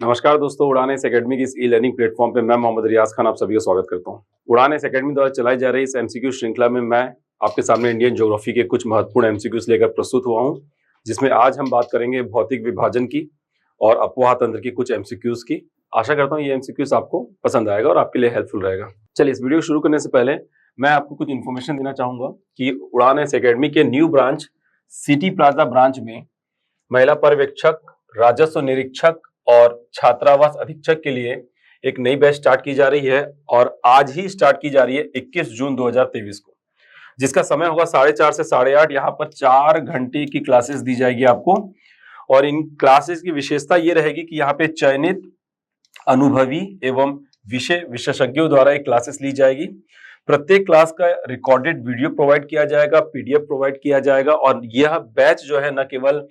नमस्कार दोस्तों, उड़ान इस एकेडमी की इस ई लर्निंग प्लेटफॉर्म पे मैं मोहम्मद रियाज खान आप सभी का स्वागत करता हूं। उड़ान इस एकेडमी द्वारा चलाई जा रही इस एमसीक्यू श्रृंखला में मैं आपके सामने इंडियन ज्योग्राफी के कुछ महत्वपूर्ण एमसीक्यूज लेकर प्रस्तुत हुआ हूं, जिसमें आज हम बात करेंगे भौतिक विभाजन की और अपवाह तंत्र की कुछ एमसीक्यूज की। आशा करता हूँ ये एमसीक्यूज आपको पसंद आएगा और आपके लिए हेल्पफुल रहेगा। चलिए, इस वीडियो शुरू करने से पहले मैं आपको कुछ इन्फॉर्मेशन देना चाहूंगा कि उड़ान इस एकेडमी के new branch city plaza branch में महिला पर्यवेक्षक, राजस्व निरीक्षक और छात्रावास अधीक्षक के लिए एक नई बैच स्टार्ट की जा रही है और आज ही स्टार्ट की जा रही है 21 जून 2023 को, जिसका समय होगा 4:30 से 8:30। यहाँ पर 4 घंटे की क्लासेस दी जाएगी आपको और इन क्लासेस की विशेषता ये रहेगी कि यहाँ पे चयनित अनुभवी एवं विषय विशेषज्ञों द्वारा एक क्लासेस ली जाएगी। प्रत्येक क्लास का रिकॉर्डेड वीडियो प्रोवाइड किया जाएगा, पीडीएफ प्रोवाइड किया जाएगा और यह बैच जो है न केवल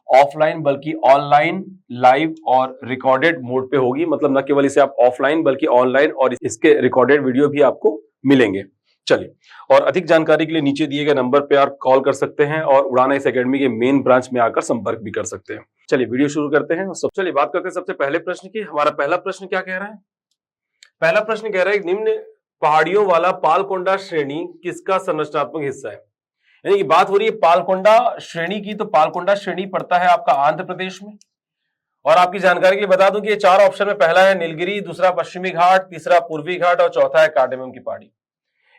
ऑफलाइन बल्कि ऑनलाइन, लाइव और रिकॉर्डेड मोड पे होगी। मतलब न केवल इसे आप ऑफलाइन बल्कि ऑनलाइन और इसके रिकॉर्डेड वीडियो भी आपको मिलेंगे। चलिए, और अधिक जानकारी के लिए नीचे दिए गए नंबर पे आप कॉल कर सकते हैं और उड़ान इस एकेडमी के मेन ब्रांच में आकर संपर्क भी कर सकते हैं। चलिए वीडियो शुरू करते हैं। चलिए बात करते हैं सबसे पहले प्रश्न की। हमारा पहला प्रश्न क्या कह रहा है? पहला प्रश्न कह रहा है निम्न पहाड़ियों वाला पालकोंडा श्रेणी किसका संरचनात्मक हिस्सा है? यानी कि बात हो रही है पालकोंडा श्रेणी की, तो पालकोंडा श्रेणी पड़ता है आपका आंध्र प्रदेश में। और आपकी जानकारी के लिए बता दूं कि ये 4 ऑप्शन में पहला है नीलगिरी, दूसरा पश्चिमी घाट, तीसरा पूर्वी घाट और चौथा है कार्डेमम की पहाड़ी।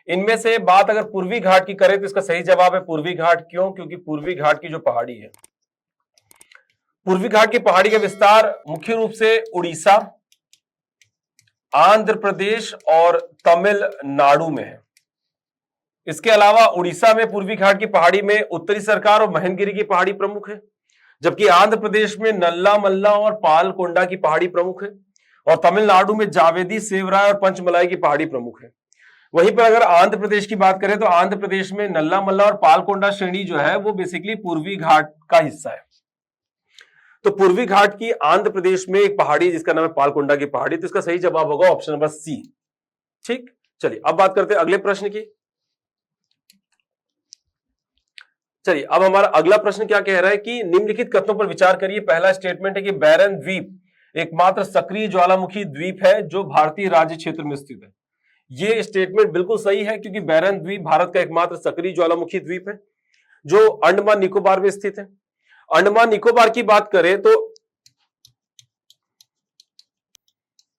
इनमें से बात अगर पूर्वी घाट की करें तो इसका सही जवाब है पूर्वी घाट। क्यों? क्योंकि पूर्वी घाट की जो पहाड़ी है, पूर्वी घाट की पहाड़ी का विस्तार मुख्य रूप से उड़ीसा, आंध्र प्रदेश और तमिलनाडु में है। इसके अलावा उड़ीसा में पूर्वी घाट की पहाड़ी में उत्तरी सरकार और महेंद्रगिरी की पहाड़ी प्रमुख है, जबकि आंध्र प्रदेश में नल्ला मल्ला और पालकोंडा की पहाड़ी प्रमुख है और तमिलनाडु में जावेदी, सेवराय और पंचमलाई की पहाड़ी प्रमुख है। वहीं पर अगर आंध्र प्रदेश की बात करें तो आंध्र प्रदेश में नल्ला मल्ला और पालकोंडा श्रेणी जो है वो बेसिकली पूर्वी घाट का हिस्सा है। तो पूर्वी घाट की आंध्र प्रदेश में एक पहाड़ी जिसका नाम है पालकोंडा की पहाड़ी, तो इसका सही जवाब होगा ऑप्शन नंबर सी। ठीक, चलिए अब बात करते हैं अगले प्रश्न की। चलिए अब हमारा अगला प्रश्न क्या कह रहा है कि निम्नलिखित कथनों पर विचार करिए। पहला स्टेटमेंट है कि बैरन द्वीप एकमात्र सक्रिय ज्वालामुखी द्वीप है जो भारतीय राज्य क्षेत्र में स्थित है। यह स्टेटमेंट बिल्कुल सही है क्योंकि बैरन द्वीप भारत का एकमात्र सक्रिय ज्वालामुखी द्वीप है जो अंडमान निकोबार में स्थित है। अंडमान निकोबार की बात करें तो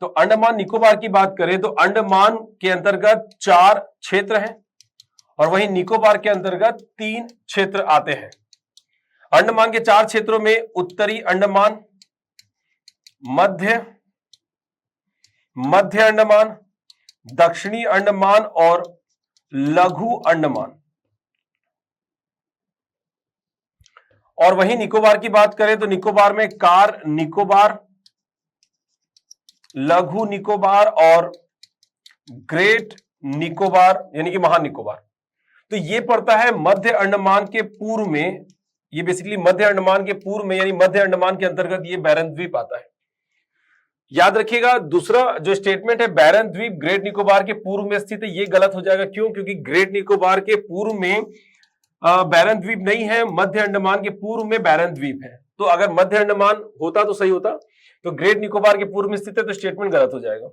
अंडमान निकोबार की बात करें तो अंडमान के अंतर्गत 4 क्षेत्र हैं और वहीं निकोबार के अंतर्गत 3 क्षेत्र आते हैं। अंडमान के 4 क्षेत्रों में उत्तरी अंडमान, मध्य अंडमान, दक्षिणी अंडमान और लघु अंडमान। और वहीं निकोबार की बात करें तो निकोबार में कार निकोबार, लघु निकोबार और ग्रेट निकोबार यानी कि महा निकोबार। तो ये पड़ता है मध्य अंडमान के पूर्व में। ये बेसिकली मध्य अंडमान के पूर्व में यानी मध्य अंडमान के अंतर्गत ये बैरन द्वीप आता है। याद रखिएगा, दूसरा जो स्टेटमेंट है बैरन द्वीप ग्रेट निकोबार के पूर्व में स्थित है, ये गलत हो जाएगा। क्यों? क्योंकि ग्रेट निकोबार के पूर्व में बैरन द्वीप नहीं है, मध्य अंडमान के पूर्व में बैरन द्वीप है। तो अगर मध्य अंडमान होता तो सही होता, तो ग्रेट निकोबार के पूर्व में स्थित है तो स्टेटमेंट गलत हो जाएगा।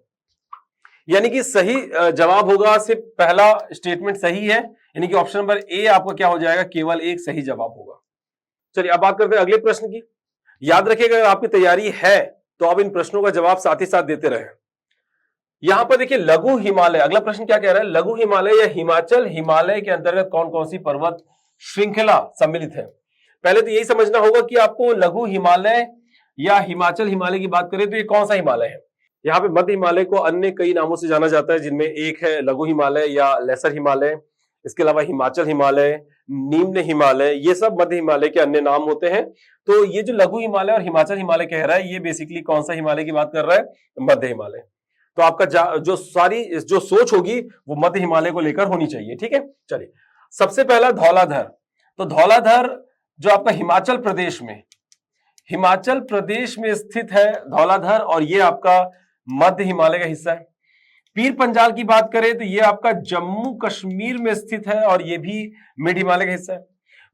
यानी कि सही जवाब होगा सिर्फ पहला स्टेटमेंट सही है, यानी कि ऑप्शन नंबर ए आपका क्या हो जाएगा, केवल एक सही जवाब होगा। चलिए अब बात करते हैं अगले प्रश्न की। याद रखिएगा अगर आपकी तैयारी है तो आप इन प्रश्नों का जवाब साथ ही साथ देते रहे। यहां पर देखिए लघु हिमालय, अगला प्रश्न क्या कह रहा है, लघु हिमालय या हिमाचल हिमालय के अंतर्गत कौन कौन सी पर्वत श्रृंखला सम्मिलित है? पहले तो यही समझना होगा कि आपको लघु हिमालय या हिमाचल हिमालय की बात करें तो ये कौन सा हिमालय है। यहाँ पे मध्य हिमालय को अन्य कई नामों से जाना जाता है, जिनमें एक है लघु हिमालय या लेसर हिमालय, इसके अलावा हिमाचल हिमालय, निम्न हिमालय, ये सब मध्य हिमालय के अन्य नाम होते हैं। तो ये जो लघु हिमालय और हिमाचल हिमालय कह रहा है ये बेसिकली कौन सा हिमालय की बात कर रहा है, मध्य हिमालय। तो आपका जो सोच होगी वो मध्य हिमालय को लेकर होनी चाहिए। ठीक है, चलिए सबसे पहला धौलाधर। तो धौलाधर जो आपका हिमाचल प्रदेश में स्थित है धौलाधर और ये आपका मध्य हिमालय का हिस्सा है। पीर पंजाल की बात करें तो ये आपका जम्मू कश्मीर में स्थित है और ये भी मिड हिमालय का हिस्सा है।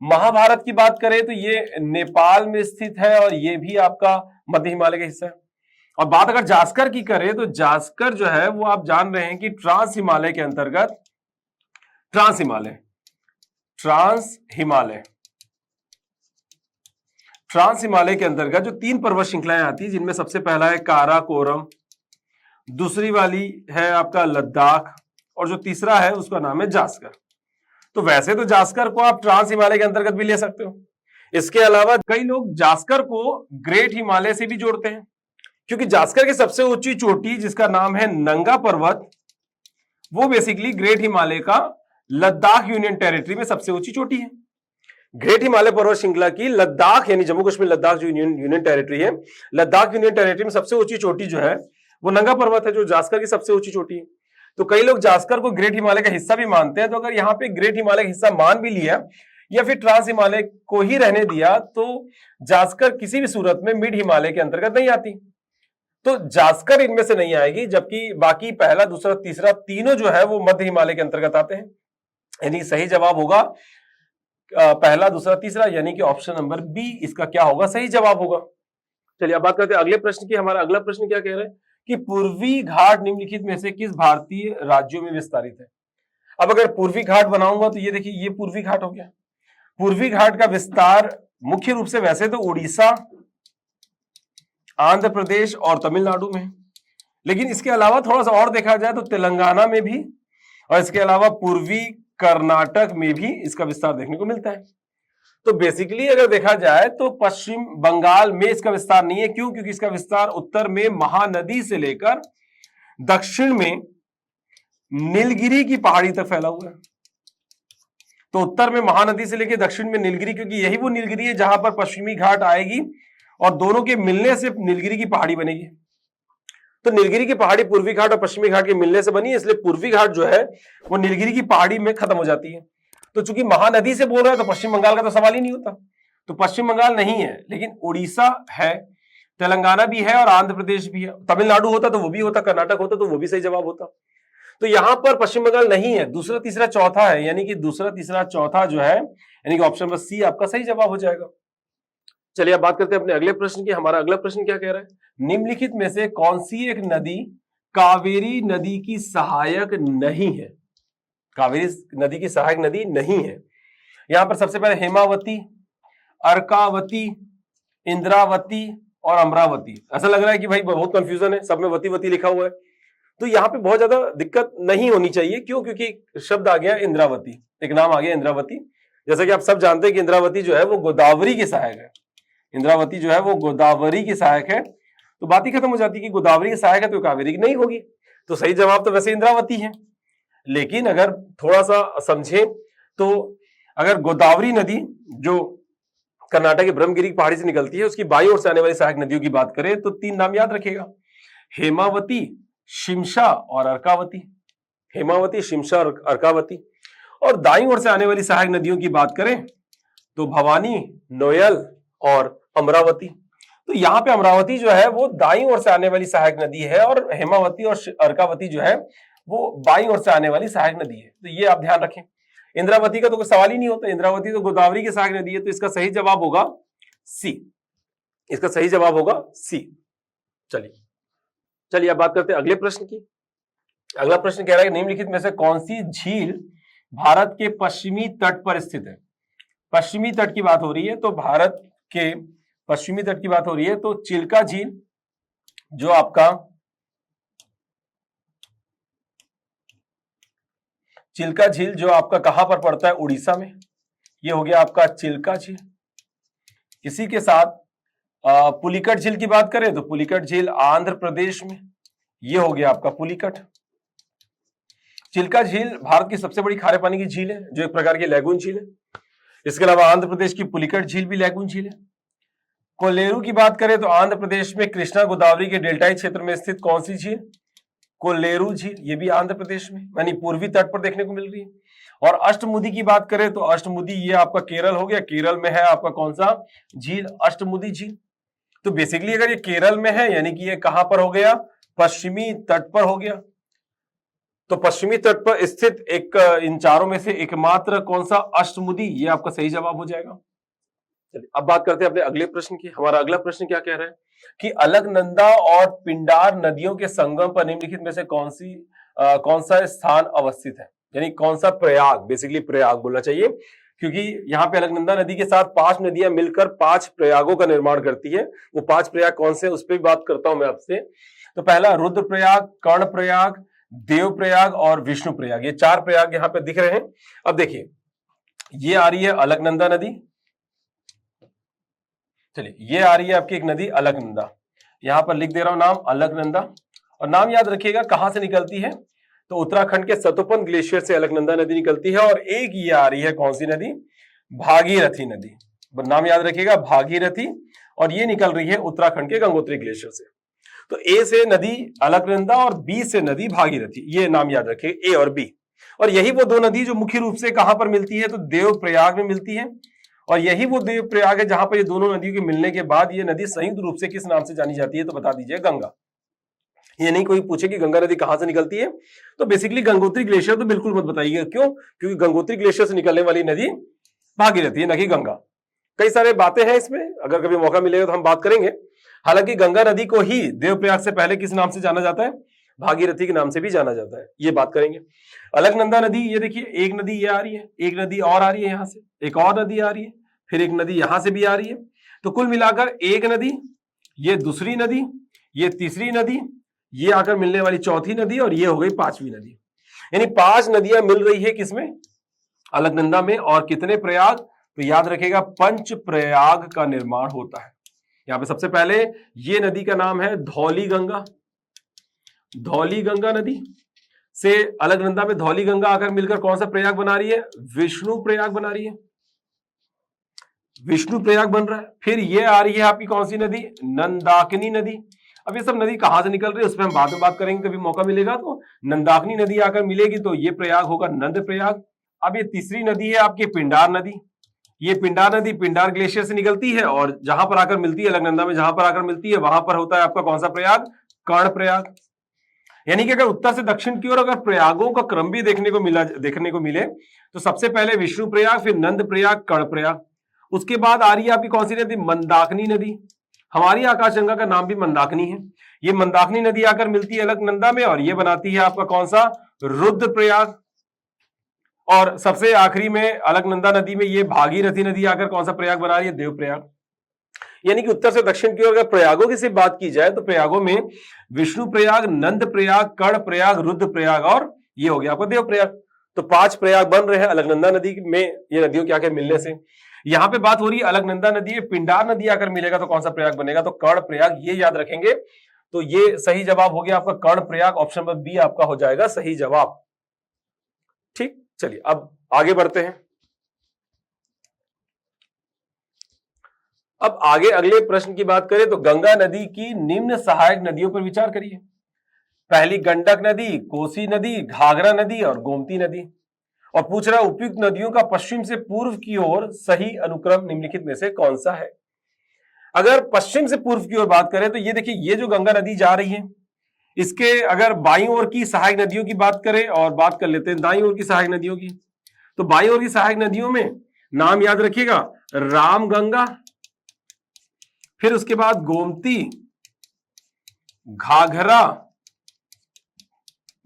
महाभारत की बात करें तो ये नेपाल में स्थित है और ये भी आपका मध्य हिमालय का हिस्सा है। और बात अगर जास्कर की करें तो जास्कर जो है वो आप जान रहे हैं कि ट्रांस हिमालय के अंतर्गत, ट्रांस हिमालय, ट्रांस हिमालय के अंतर्गत जो 3 पर्वत श्रृंखलाएं आती है, जिनमें सबसे पहला है काराकोरम, दूसरी वाली है आपका लद्दाख, और जो तीसरा है उसका नाम है जास्कर। तो वैसे तो जास्कर को आप ट्रांस हिमालय के अंतर्गत भी ले सकते हो। इसके अलावा कई लोग जास्कर को ग्रेट हिमालय से भी जोड़ते हैं, क्योंकि जास्कर की सबसे ऊंची चोटी जिसका नाम है नंगा पर्वत, वो बेसिकली ग्रेट हिमालय का लद्दाख यूनियन टेरिटरी में सबसे ऊंची चोटी है। ग्रेट हिमालय पर्वत श्रृंखला की लद्दाख यानी जम्मू कश्मीर लद्दाख जो यूनियन टेरिटरी है, लद्दाख यूनियन टेरिटरी में सबसे ऊंची चोटी जो है वो नंगा पर्वत है, जो जास्कर की सबसे ऊंची चोटी है। तो कई लोग जास्कर को ग्रेट हिमालय का हिस्सा भी मानते हैं। तो अगर यहाँ पे ग्रेट हिमालय का हिस्सा मान भी लिया या फिर ट्रांस हिमालय को ही रहने दिया, तो जास्कर किसी भी सूरत में मिड हिमालय के अंतर्गत नहीं आती। तो जास्कर इनमें से नहीं आएगी, जबकि बाकी पहला, दूसरा, तीसरा तीनों जो है वो मध्य हिमालय के अंतर्गत आते हैं। यानी सही जवाब होगा पहला, दूसरा, तीसरा, यानी कि ऑप्शन नंबर बी इसका क्या होगा, सही जवाब होगा। चलिए अब बात करते हैं अगले प्रश्न की। हमारा अगला प्रश्न क्या कह रहा है कि पूर्वी घाट निम्नलिखित में से किस भारतीय राज्यों में विस्तारित है। अब अगर पूर्वी घाट बनाऊंगा तो ये देखिए, ये पूर्वी घाट हो गया। पूर्वी घाट का विस्तार मुख्य रूप से वैसे तो उड़ीसा, आंध्र प्रदेश और तमिलनाडु में, लेकिन इसके अलावा थोड़ा सा और देखा जाए तो तेलंगाना में भी, और इसके अलावा पूर्वी कर्नाटक में भी इसका विस्तार देखने को मिलता है। तो बेसिकली अगर देखा जाए तो पश्चिम बंगाल में इसका विस्तार नहीं है। क्यों? क्योंकि इसका विस्तार उत्तर में महानदी से लेकर दक्षिण में नीलगिरी की पहाड़ी तक फैला हुआ है। तो उत्तर में महानदी से लेकर दक्षिण में नीलगिरी, क्योंकि यही वो नीलगिरी है जहां पर पश्चिमी घाट आएगी और दोनों के मिलने से नीलगिरी की पहाड़ी बनेगी। तो नीलगिरी की पहाड़ी पूर्वी घाट और पश्चिमी घाट के मिलने से बनी है, इसलिए पूर्वी घाट जो है वो नीलगिरी की पहाड़ी में खत्म हो जाती है। तो चूंकि महानदी से बोल रहा है तो पश्चिम बंगाल का तो सवाल ही नहीं होता। तो पश्चिम बंगाल नहीं है, लेकिन उड़ीसा है, तेलंगाना भी है और आंध्र प्रदेश भी है। तमिलनाडु होता तो वो भी होता, कर्नाटक होता तो वो भी सही जवाब होता। तो यहां पर पश्चिम बंगाल नहीं है, दूसरा, तीसरा, चौथा है, यानी कि दूसरा, तीसरा, चौथा जो है, यानी कि ऑप्शन नंबर सी आपका सही जवाब हो जाएगा। चलिए अब बात करते हैं अपने अगले प्रश्न की। हमारा अगला प्रश्न क्या कह रहा है, निम्नलिखित में से कौन सी एक नदी कावेरी नदी की सहायक नहीं है। कावेरी नदी की सहायक नदी नहीं है। यहां पर सबसे पहले हेमावती, अर्कावती, इंद्रावती और अमरावती। ऐसा लग रहा है कि भाई बहुत कंफ्यूजन है, सब में वती वती लिखा हुआ है। तो यहाँ पे बहुत ज्यादा दिक्कत नहीं होनी चाहिए। क्यों? क्योंकि शब्द आ गया इंद्रावती, एक नाम आ गया इंद्रावती। जैसा कि आप सब जानते हैं कि इंद्रावती जो है वो गोदावरी की सहायक है। इंद्रावती जो है वो गोदावरी की सहायक है। तो बात ही खत्म हो जाती है कि गोदावरी की सहायक है तो कावेरी की नहीं होगी। तो सही जवाब तो वैसे इंद्रावती है, लेकिन अगर थोड़ा सा समझें तो अगर गोदावरी नदी जो कर्नाटक के ब्रह्मगिरी पहाड़ी से निकलती है, उसकी बाईं ओर से आने वाली सहायक नदियों की बात करें तो 3 नाम याद रखिएगा, हेमावती, शिमशा और अर्कावती। हेमावती, शिमशा और अर्कावती। और दाईं ओर से आने वाली सहायक नदियों की बात करें तो भवानी, नोयल और अमरावती। तो यहाँ पे अमरावती जो है वो दाईं ओर से आने वाली सहायक नदी है और हेमावती और अर्कावती जो है वो बाईं ओर से आने वाली सहायक नदी है। तो ये आप ध्यान रखें। इंद्रावती का तो कोई सवाल ही नहीं होता, इंद्रावती तो गोदावरी की सहायक नदी है। तो इसका सही जवाब होगा सी। इसका सही जवाब होगा सी। चलिए अब बात करते हैं अगले प्रश्न की। अगला प्रश्न कह रहा है निम्नलिखित में से कौन सी झील भारत के पश्चिमी तट पर स्थित है। पश्चिमी तट की बात हो रही है, तो भारत के पश्चिमी तट की बात हो रही है तो चिल्का झील जो आपका कहां पर पड़ता है, उड़ीसा में। ये हो गया आपका चिल्का झील। इसी के साथ पुलिकट झील की बात करें तो पुलिकट झील आंध्र प्रदेश में, ये हो गया आपका पुलिकट। चिल्का झील भारत की सबसे बड़ी खारे पानी की झील है, जो एक प्रकार की लैगून झील है। इसके अलावा आंध्र प्रदेश की पुलिकट झील भी लैगून झील है। कोलेरू की बात करें तो आंध्र प्रदेश में कृष्णा गोदावरी के डेल्टाई क्षेत्र में स्थित कौन सी झील, कोलेरू झील, ये भी आंध्र प्रदेश में यानी पूर्वी तट पर देखने को मिल रही है। और अष्टमुदी की बात करें तो अष्टमुदी ये आपका केरल हो गया, केरल में है आपका कौन सा झील, अष्टमुदी झील। तो बेसिकली अगर ये केरल में है यानी कि ये कहां पर हो गया, पश्चिमी तट पर हो गया। तो पश्चिमी तट पर स्थित एक इन चारों में से एकमात्र कौन सा, अष्टमुदी, ये आपका सही जवाब हो जाएगा। चलिए अब बात करते हैं अपने अगले प्रश्न की। हमारा अगला प्रश्न क्या कह रहा है कि अलकनंदा और पिंडार नदियों के संगम पर निम्नलिखित में से कौन सा स्थान अवस्थित है, यानी कौन सा प्रयाग, बेसिकली प्रयाग बोलना चाहिए, क्योंकि यहाँ पे अलकनंदा नदी के साथ 5 नदियां मिलकर 5 प्रयागों का निर्माण करती है। वो 5 प्रयाग कौन से, उस पर भी बात करता हूं मैं आपसे। तो पहला रुद्रप्रयाग, कर्णप्रयाग, देवप्रयाग और विष्णुप्रयाग, ये 4 प्रयाग यहाँ पे दिख रहे हैं। अब देखिए, ये आ रही है अलकनंदा नदी, चलिए ये आ रही है आपकी एक नदी अलकनंदा, यहां पर लिख दे रहा हूं नाम अलकनंदा, और नाम याद रखिएगा कहां से निकलती है, तो उत्तराखंड के सतोपन ग्लेशियर से अलकनंदा नदी निकलती है। और एक ये आ रही है कौन सी नदी, भागीरथी नदी, नाम याद रखिएगा भागीरथी, और ये निकल रही है उत्तराखंड के गंगोत्री ग्लेशियर से। तो ए से नदी अलकनंदा और बी से नदी भागीरथी, ये नाम याद रखिएगा, ए और बी। और यही वो 2 नदी जो मुख्य रूप से कहां पर मिलती है, तो देवप्रयाग में मिलती है, और यही वो देवप्रयाग है जहां पर ये दोनों नदियों के मिलने के बाद ये नदी संयुक्त रूप से किस नाम से जानी जाती है, तो बता दीजिए गंगा। ये नहीं कोई पूछे कि गंगा नदी कहां से निकलती है, तो बेसिकली गंगोत्री ग्लेशियर तो बिल्कुल मत बताइएगा, क्यों, क्योंकि गंगोत्री ग्लेशियर से निकलने वाली नदी भागीरथी है, न कि गंगा। कई सारे बातें हैं इसमें, अगर कभी मौका मिलेगा तो हम बात करेंगे। हालांकि गंगा नदी को ही देवप्रयाग से पहले किस नाम से जाना जाता है, भागीरथी के नाम से भी जाना जाता है, ये बात करेंगे। अलकनंदा नदी, ये देखिए एक नदी ये आ रही है, एक नदी और आ रही है, यहां से एक और नदी आ रही है, फिर एक नदी यहां से भी आ रही है। तो कुल मिलाकर एक नदी, ये दूसरी नदी, ये तीसरी नदी, ये आकर मिलने वाली चौथी नदी, और ये हो गई 5वीं नदी। यानी 5 नदियां मिल रही है किसमें, अलकनंदा में। और कितने प्रयाग, तो याद रखेगा 5 प्रयाग का निर्माण होता है। यहां पे सबसे पहले ये नदी का नाम है धौली गंगा, धौली गंगा नदी से अलकनंदा में धौली गंगा आकर मिलकर कौन सा प्रयाग बना रही है, विष्णु प्रयाग बना रही है, विष्णु प्रयाग बन रहा है। फिर ये आ रही है आपकी कौन सी नदी, नंदाकिनी नदी। अब ये सब नदी कहां से निकल रही है उस पर हम बाद में बात करेंगे, कभी मौका मिलेगा तो। नंदाकिनी नदी आकर मिलेगी तो ये प्रयाग होगा नंद प्रयाग। अब ये तीसरी नदी है आपकी पिंडार नदी, ये पिंडार नदी पिंडार ग्लेशियर से निकलती है, और जहां पर आकर मिलती है अलकनंदा में, जहां पर आकर मिलती है वहां पर होता है आपका कौन सा प्रयाग, कर्ण प्रयाग। यानी कि अगर उत्तर से दक्षिण की ओर अगर प्रयागों का क्रम भी देखने को मिले तो सबसे पहले विष्णु प्रयाग, फिर नंद प्रयाग, कर्ण प्रयाग, उसके बाद आ रही है आपकी कौन सी नदी, मंदाकिनी नदी। हमारी आकाशगंगा का नाम भी मंदाकिनी है। ये मंदाकिनी नदी आकर मिलती है अलकनंदा में, और ये बनाती है आपका कौन सा, रुद्रप्रयाग। और सबसे आखिरी में अलकनंदा नदी में ये भागीरथी नदी आकर कौन सा प्रयाग बना रही है, देवप्रयाग। यानी कि उत्तर से दक्षिण की ओर अगर प्रयागों की सिर्फ बात की जाए तो प्रयागों में विष्णु प्रयाग, नंद प्रयाग, कर्ण प्रयाग, रुद्र प्रयाग, और ये हो गया आपका देव प्रयाग। तो 5 प्रयाग बन रहे हैं अलकनंदा नदी में, ये नदियों के आकर मिलने से। यहां पे बात हो रही है अलकनंदा नदी में पिंडार नदी आकर मिलेगा तो कौन सा प्रयाग बनेगा, तो कर्ण प्रयाग, ये याद रखेंगे। तो ये सही जवाब हो गया आपका कर्ण प्रयाग, ऑप्शन नंबर बी आपका हो जाएगा सही जवाब। ठीक, चलिए अब आगे बढ़ते हैं। अब आगे अगले प्रश्न की बात करें तो गंगा नदी की निम्न सहायक नदियों पर विचार करिए। पहली गंडक नदी, कोसी नदी, घाघरा नदी और गोमती नदी। और पूछ रहा है उपयुक्त नदियों का पश्चिम से पूर्व की ओर सही अनुक्रम निम्नलिखित में से कौन सा है। अगर पश्चिम से पूर्व की ओर बात करें तो ये देखिए, ये जो गंगा नदी जा रही है, इसके अगर बाईं ओर की सहायक नदियों की बात करें और बात कर लेते हैं दाईं ओर की सहायक नदियों की, तो बाईं ओर की सहायक नदियों में नाम याद रखिएगा, रामगंगा, फिर उसके बाद गोमती, घाघरा,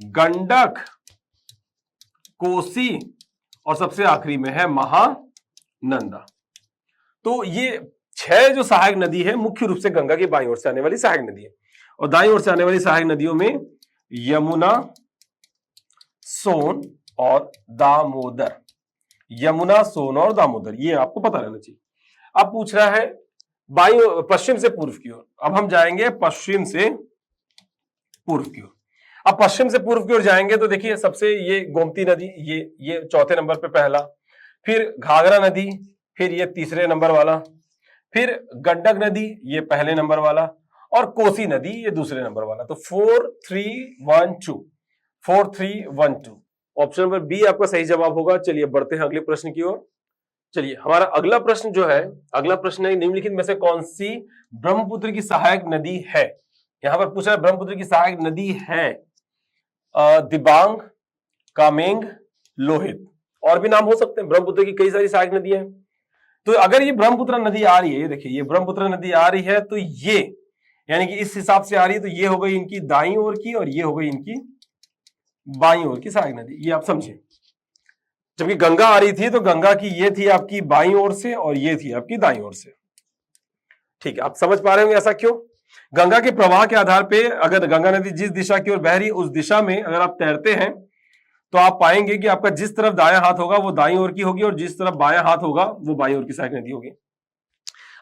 गंडक, कोसी, और सबसे आखिरी में है महानंदा। तो ये 6 जो सहायक नदी है मुख्य रूप से गंगा की बाईं ओर से आने वाली सहायक नदी है। और दाईं ओर से आने वाली सहायक नदियों में यमुना, सोन और दामोदर, यमुना, सोन और दामोदर, ये आपको पता रहना चाहिए। अब पूछ रहा है पश्चिम से पूर्व की ओर। अब हम जाएंगे पश्चिम से पूर्व की ओर। अब पश्चिम से पूर्व की ओर जाएंगे तो देखिए, सबसे ये गोमती नदी, ये चौथे नंबर पे पहला, फिर घाघरा नदी, फिर ये तीसरे नंबर वाला, फिर गंडक नदी ये पहले नंबर वाला, और कोसी नदी ये दूसरे नंबर वाला। तो 4 3 1 2, 4 3 1 2, ऑप्शन नंबर बी आपका सही जवाब होगा। चलिए बढ़ते हैं अगले प्रश्न की ओर। चलिए हमारा अगला प्रश्न जो है, अगला प्रश्न है निम्नलिखित में से कौन सी ब्रह्मपुत्र की सहायक नदी है। यहां पर पूछा है ब्रह्मपुत्र की सहायक नदी है दिबांग, कामेंग, लोहित, और भी नाम हो सकते हैं। ब्रह्मपुत्र की कई सारी सहायक नदियां हैं। तो अगर ये ब्रह्मपुत्र नदी आ रही है, ये देखिए ये ब्रह्मपुत्र नदी आ रही है, तो ये यानी कि इस हिसाब से आ रही है, तो ये हो गई इनकी दाईं ओर की और ये हो गई इनकी बाईं ओर की सहायक नदी, ये आप समझे। जबकि गंगा आ रही थी तो गंगा की ये थी आपकी बाईं ओर से और ये थी आपकी दाईं ओर से। ठीक है, आप समझ पा रहे होंगे ऐसा क्यों। गंगा के प्रवाह के आधार पे अगर गंगा नदी जिस दिशा की ओर बह रही है उस दिशा में अगर आप तैरते हैं तो आप पाएंगे कि आपका जिस तरफ दायां हाथ होगा वो दाईं ओर की होगी और जिस तरफ बायां हाथ होगा वो बाईं ओर की सहायक नदी होगी।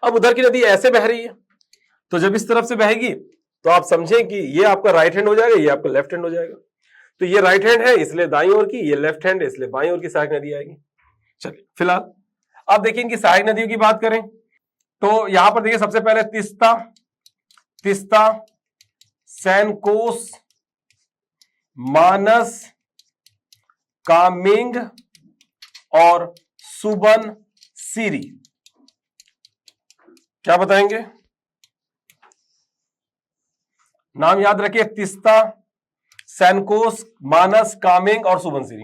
अब उधर की नदी ऐसे बह रही है, तो जब इस तरफ से बहेगी तो आप समझें कि ये आपका राइट हैंड हो जाएगा, ये आपका लेफ्ट हैंड हो जाएगा। तो ये राइट हैंड है इसलिए दाईं ओर की, ये लेफ्ट हैंड है इसलिए बाईं ओर की सहायक नदी आएगी। चलिए फिलहाल अब देखिए इनकी सहायक नदियों की बात करें तो यहां पर देखिए सबसे पहले तिस्ता, सैनकोस, मानस, कामेंग और सुबनसिरी। क्या बताएंगे? नाम याद रखिए, तिस्ता, सैनकोस, मानस, कामेंग और सुबनसिरी।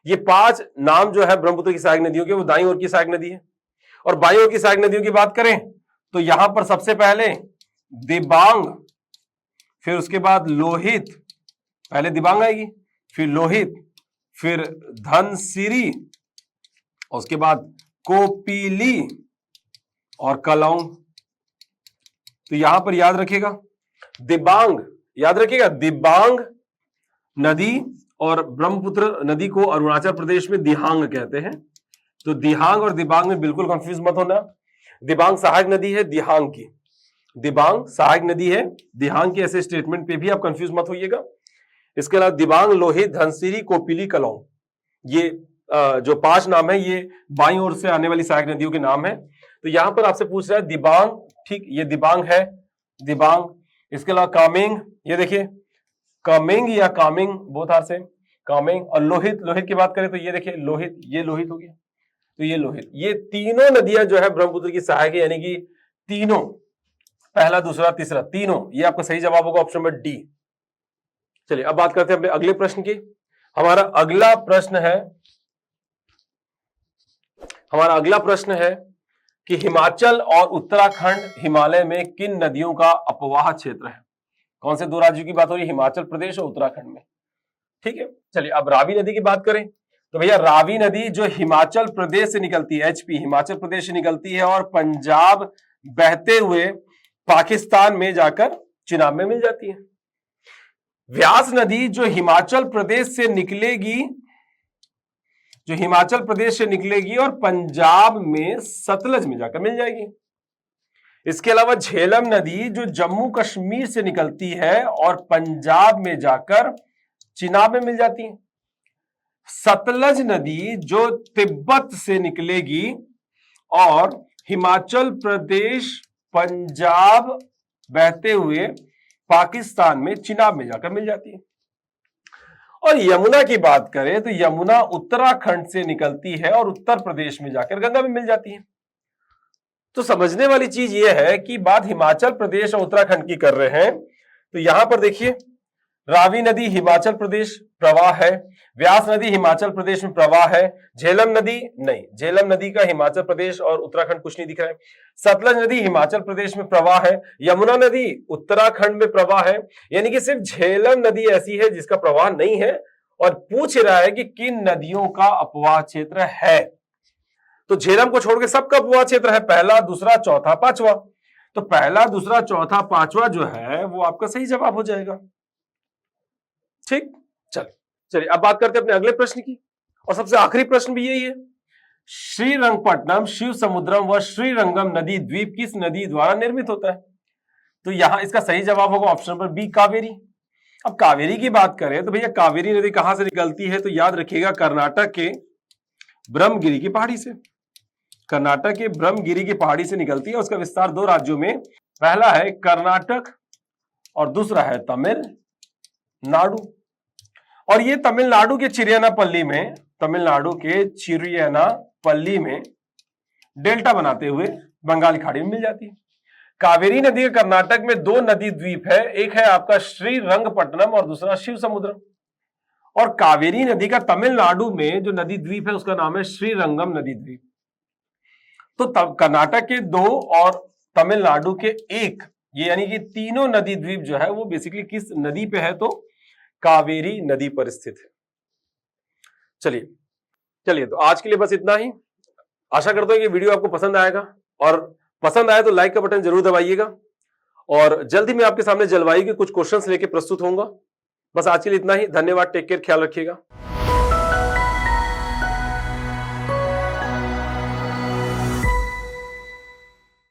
ये 5 नाम जो है ब्रह्मपुत्र की सहायक नदियों के, वो दाईं ओर की सहायक नदी है। और बाईं ओर की सहायक नदियों की बात करें तो यहां पर सबसे पहले दिबांग, फिर उसके बाद लोहित, पहले दिबांग आएगी, फिर लोहित, फिर धनसिरी, उसके बाद कोपिली और कलाउं। तो यहां पर याद रखिएगा दिबांग, याद रखिएगा दिबांग नदी और ब्रह्मपुत्र नदी को अरुणाचल प्रदेश में दिहांग कहते हैं। तो दिहांग और दिबांग में बिल्कुल कंफ्यूज मत होना। दिबांग सहायक नदी है दिहांग की, दिबांग सहायक नदी है दिहांग की, ऐसे स्टेटमेंट पे भी आप कंफ्यूज मत होइएगा। इसके अलावा दिबांग, लोहित, धनसिरी, कोपिली, कलाउं, ये जो 5 नाम है ये बाईं ओर से आने वाली सहायक नदियों के नाम है। तो यहां पर आपसे पूछ रहा है दिबांग, ठीक, ये दिबांग है, दिबांग। इसके अलावा कामेंग, ये देखिए कामेंग या Kaming both are same, Kameng. और लोहित, लोहित की बात करें तो ये देखिए लोहित, ये लोहित हो गया, तो ये लोहित। ये तीनों नदियां जो है ब्रह्मपुत्र की सहायक है, यानी कि तीनों, पहला, दूसरा, तीसरा, तीनों, ये आपका सही जवाब होगा ऑप्शन नंबर डी। चलिए अब बात करते हैं अपने अगले प्रश्न की। हमारा अगला प्रश्न है कि हिमाचल और उत्तराखंड हिमालय में किन नदियों का अपवाह क्षेत्र है। कौन से 2 राज्यों की बात हो रही है? हिमाचल प्रदेश और उत्तराखंड में। ठीक है, चलिए अब रावी नदी की बात करें तो भैया रावी नदी जो हिमाचल प्रदेश से निकलती है, एचपी हिमाचल प्रदेश से निकलती है और पंजाब बहते हुए पाकिस्तान में जाकर चिनाब में मिल जाती है। व्यास नदी जो हिमाचल प्रदेश से निकलेगी और पंजाब में सतलज में जाकर मिल जाएगी। इसके अलावा झेलम नदी जो जम्मू कश्मीर से निकलती है और पंजाब में जाकर चिनाब में मिल जाती है। सतलज नदी जो तिब्बत से निकलेगी और हिमाचल प्रदेश, पंजाब बहते हुए पाकिस्तान में चिनाब में जाकर मिल जाती है। और यमुना की बात करें तो यमुना उत्तराखंड से निकलती है और उत्तर प्रदेश में जाकर गंगा में मिल जाती है। तो समझने वाली चीज यह है कि बात हिमाचल प्रदेश और उत्तराखंड की कर रहे हैं, तो यहां पर देखिए रावी नदी हिमाचल प्रदेश प्रवाह है, व्यास नदी हिमाचल प्रदेश में प्रवाह है, झेलम नदी नहीं, झेलम नदी का हिमाचल प्रदेश और उत्तराखंड कुछ नहीं दिख रहा है, सतलज नदी हिमाचल प्रदेश में प्रवाह है, यमुना नदी उत्तराखंड में प्रवाह है, यानी कि सिर्फ झेलम नदी ऐसी है जिसका प्रवाह नहीं है। और पूछ रहा है कि किन नदियों का अपवाह क्षेत्र है, तो झेलम को छोड़ के सबका अपवाह क्षेत्र है, पहला, दूसरा, चौथा, पांचवा। तो पहला, दूसरा, चौथा, पांचवा जो है वो आपका सही जवाब हो जाएगा। ठीक, चलिए अब बात करते हैं अपने अगले प्रश्न की, और सबसे आखिरी प्रश्न भी यही है। श्रीरंगपट्टनम, शिव समुद्रम व श्रीरंगम नदी द्वीप किस नदी द्वारा निर्मित होता है? तो यहां इसका सही जवाब होगा ऑप्शन नंबर बी, कावेरी। अब कावेरी की बात करें तो भैया कावेरी नदी कहां से निकलती है? तो याद रखिएगा कर्नाटक के ब्रह्मगिरी की पहाड़ी से, कर्नाटक के ब्रह्मगिरी की पहाड़ी से निकलती है। उसका विस्तार 2 राज्यों में, पहला है कर्नाटक और दूसरा है तमिलनाडु। और ये तमिलनाडु के चिरियानापल्ली में डेल्टा बनाते हुए बंगाल की खाड़ी में मिल जाती है। कावेरी नदी के कर्नाटक में 2 नदी द्वीप है, एक है आपका श्रीरंगपट्टनम और दूसरा शिव समुद्रम। और कावेरी नदी का तमिलनाडु में जो नदी द्वीप है उसका नाम है श्रीरंगम नदी द्वीप। तो कर्नाटक के 2 और तमिलनाडु के 1 ये यानी कि तीनों नदी द्वीप जो है वो बेसिकली किस नदी पे है, तो कावेरी नदी पर स्थित है। चलिए चलिए, तो आज के लिए बस इतना ही। आशा करता हूं कि वीडियो आपको पसंद आएगा, और पसंद आए तो लाइक का बटन जरूर दबाइएगा। और जल्द ही मैं आपके सामने जलवायु के कुछ क्वेश्चंस लेके प्रस्तुत होऊंगा। बस आज के लिए इतना ही। धन्यवाद, टेक केयर, ख्याल रखिएगा।